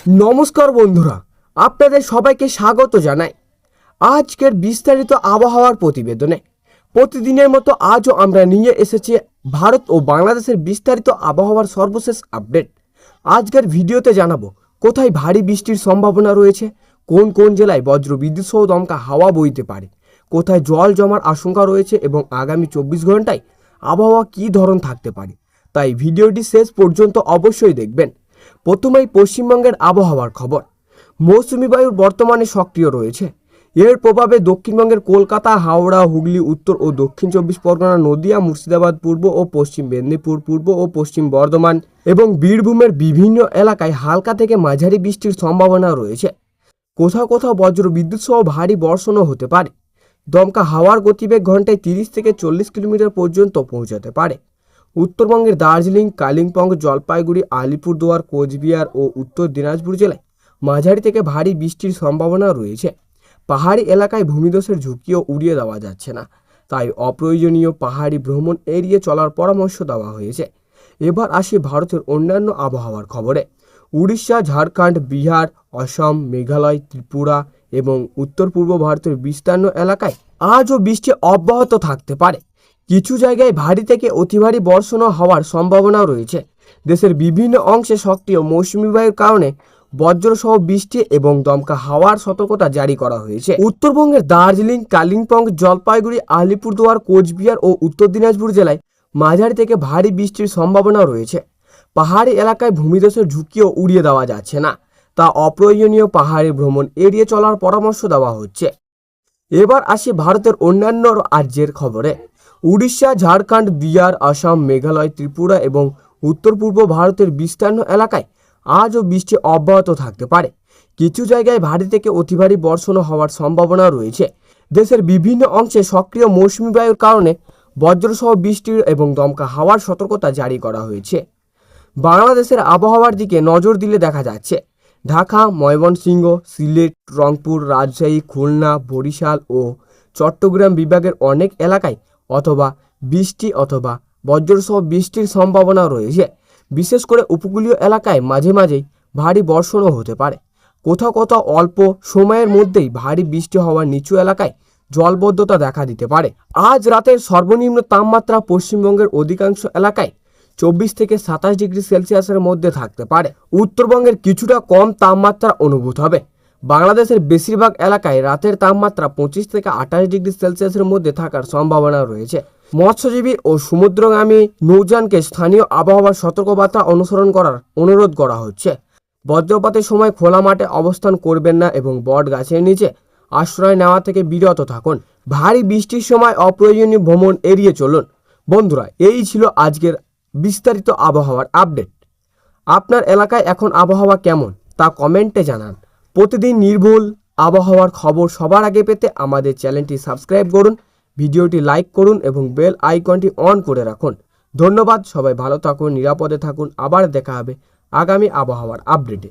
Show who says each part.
Speaker 1: নমস্কার বন্ধুরা, আপনাদের সবাইকে স্বাগত জানাই আজকের বিস্তারিত আবহাওয়ার প্রতিবেদনে। প্রতিদিনের মতো আজও আমরা নিয়ে এসেছি ভারত ও বাংলাদেশের বিস্তারিত আবহাওয়ার সর্বশেষ আপডেট। আজকের ভিডিওতে জানাবো কোথায় ভারী বৃষ্টির সম্ভাবনা রয়েছে, কোন কোন জেলায় বজ্রবিদ্যুৎ সহ দমকা হাওয়া বইতে পারে, কোথায় জল জমার আশঙ্কা রয়েছে এবং আগামী 24 ঘন্টায় আবহাওয়া কী ধরন থাকতে পারে। তাই ভিডিওটি শেষ পর্যন্ত অবশ্যই দেখবেন। প্রথমেই পশ্চিমবঙ্গের আবহাওয়ার খবর। মৌসুমি বায়ুর বর্তমানে সক্রিয় রয়েছে। এর প্রভাবে দক্ষিণবঙ্গের কলকাতা, হাওড়া, হুগলি, উত্তর ও দক্ষিণ 24 পরগনা, নদিয়া, মুর্শিদাবাদ, পূর্ব ও পশ্চিম মেদিনীপুর, পূর্ব ও পশ্চিম বর্ধমান এবং বীরভূমের বিভিন্ন এলাকায় হালকা থেকে মাঝারি বৃষ্টির সম্ভাবনা রয়েছে। কোথাও কোথাও বজ্র বিদ্যুৎ সহ ভারী বর্ষণও হতে পারে। দমকা হাওয়ার গতিবেগ ঘন্টায় 30 থেকে 40 কিলোমিটার পর্যন্ত পৌঁছাতে পারে। উত্তরবঙ্গের দার্জিলিং, কালিম্পং, জলপাইগুড়ি, আলিপুরদুয়ার, কোচবিহার ও উত্তর দিনাজপুর জেলায় মাঝারি থেকে ভারী বৃষ্টির সম্ভাবনা রয়েছে। পাহাড়ি এলাকায় ভূমিধসের ঝুঁকিও উড়িয়ে দেওয়া যাচ্ছে না, তাই অপ্রয়োজনীয় পাহাড়ি ভ্রমণ এড়িয়ে চলার পরামর্শ দেওয়া হয়েছে। এবার আসি ভারতের অন্যান্য আবহাওয়ার খবরে। উড়িষ্যা, ঝাড়খণ্ড, বিহার, অসম, মেঘালয়, ত্রিপুরা এবং উত্তর পূর্ব ভারতের বিস্তীর্ণ এলাকায় আজও বৃষ্টি অব্যাহত থাকতে পারে। কিছু জায়গায় ভারী থেকে অতি ভারী বর্ষণও হওয়ার সম্ভাবনাও রয়েছে। দেশের বিভিন্ন অংশে সক্রিয় মৌসুমি বায়ুর কারণে বজ্রসহ বৃষ্টি এবং দমকা হাওয়ার সতর্কতা জারি করা হয়েছে। উত্তরবঙ্গের দার্জিলিং, কালিম্পং, জলপাইগুড়ি, আলিপুরদুয়ার, কোচবিহার ও উত্তর দিনাজপুর জেলায় মাঝারি থেকে ভারী বৃষ্টির সম্ভাবনা রয়েছে। পাহাড়ি এলাকায় ভূমিধসের ঝুঁকিও উড়িয়ে দেওয়া যাচ্ছে না, তা অপ্রয়োজনীয় পাহাড়ি ভ্রমণ এড়িয়ে চলার পরামর্শ দেওয়া হচ্ছে। এবার আসি ভারতের অন্যান্য রাজ্যের খবরে। উড়িষ্যা, ঝাড়খণ্ড, বিহার, আসাম, মেঘালয়, ত্রিপুরা এবং উত্তর পূর্ব ভারতের বিস্তীর্ণ এলাকায় আজও বৃষ্টি অব্যাহত থাকতে পারে। কিছু জায়গায় ভারী থেকে অতি ভারী বর্ষণ হওয়ার সম্ভাবনা রয়েছে। দেশের বিভিন্ন অংশে সক্রিয় মৌসুমি বায়ুর কারণে বজ্রসহ বৃষ্টির এবং দমকা হাওয়ার সতর্কতা জারি করা হয়েছে। বাংলাদেশের আবহাওয়ার দিকে নজর দিলে দেখা যাচ্ছে ঢাকা, ময়মনসিংহ, সিলেট, রংপুর, রাজশাহী, খুলনা, বরিশাল ও চট্টগ্রাম বিভাগের অনেক এলাকায় অথবা বৃষ্টি অথবা বজ্রসহ বৃষ্টির সম্ভাবনা রয়েছে। বিশেষ করে উপকূলীয় এলাকায় মাঝে মাঝেই ভারী বর্ষণও হতে পারে। কোথাও কোথাও অল্প সময়ের মধ্যেই ভারী বৃষ্টি হওয়ার নিচু এলাকায় জলবদ্ধতা দেখা দিতে পারে। আজ রাতের সর্বনিম্ন তাপমাত্রা পশ্চিমবঙ্গের অধিকাংশ এলাকায় 24 থেকে 27 ডিগ্রি সেলসিয়াসের মধ্যে থাকতে পারে। উত্তরবঙ্গের কিছুটা কম তাপমাত্রা অনুভূত হবে। বাংলাদেশের বেশিরভাগ এলাকায় রাতের তাপমাত্রা 25 থেকে 28 ডিগ্রি সেলসিয়াসের মধ্যে থাকার সম্ভাবনা রয়েছে। মৎস্যজীবী ও সমুদ্রগামী নৌযানকে স্থানীয় আবহাওয়ার সতর্কবার্তা অনুসরণ করার অনুরোধ করা হচ্ছে। বজ্রপাতের সময় খোলা মাঠে অবস্থান করবেন না এবং বট গাছের নিচে আশ্রয় নেওয়া থেকে বিরত থাকুন। ভারী বৃষ্টির সময় অপ্রয়োজনীয় ভ্রমণ এড়িয়ে চলুন। বন্ধুরা, এই ছিল আজকের বিস্তারিত আবহাওয়ার আপডেট। আপনার এলাকায় এখন আবহাওয়া কেমন তা কমেন্টে জানান। প্রতিদিন নির্ভুল আবহাওয়ার খবর সবার আগে পেতে আমাদের চ্যানেলটি সাবস্ক্রাইব করুন, ভিডিওটি লাইক করুন এবং বেল আইকনটি অন করে রাখুন। ধন্যবাদ। সবাই ভালো থাকুন, নিরাপদে থাকুন। আবার দেখা হবে আগামী আবহাওয়ার আপডেটে।